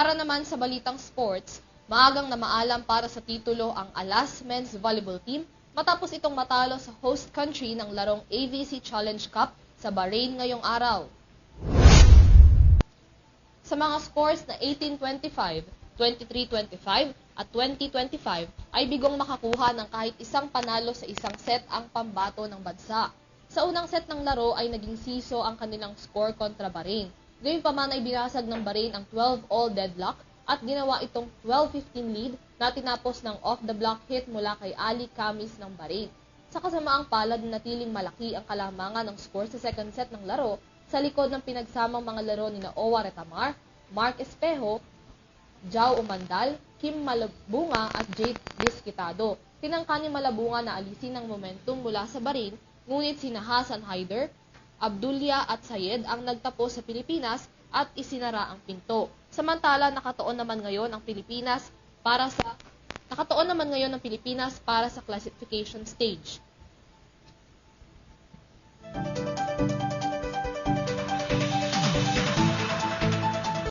Para naman sa balitang sports, maagang namaalam para sa titulo ang Alas Men's Volleyball Team matapos itong matalo sa host country ng larong AVC Challenge Cup sa Bahrain ngayong araw. Sa mga scores na 18-25, 23-25 at 20-25 ay bigong makakuha ng kahit isang panalo sa isang set ang pambato ng bansa. Sa unang set ng laro ay naging siso ang kanilang score kontra Bahrain. Gayunpaman ay binasag ng Bahrain ang 12-all deadlock at ginawa itong 12-15 lead na tinapos ng off-the-block hit mula kay Ali Kamis ng Bahrain. Sa kasamaang palad, natiling malaki ang kalamangan ng score sa second set ng laro sa likod ng pinagsamang mga laro ni Owa Retamar, Mark Espejo, Jao Umandal, Kim Malabunga at Jade Disquitado. Tinangka ni Malabunga na alisin ang momentum mula sa Bahrain, ngunit sina Hassan Haider, Abdullah at Sayed ang nagtapos sa Pilipinas at isinara ang pinto. Samantala, nakatuon naman ngayon ang Pilipinas para sa classification stage.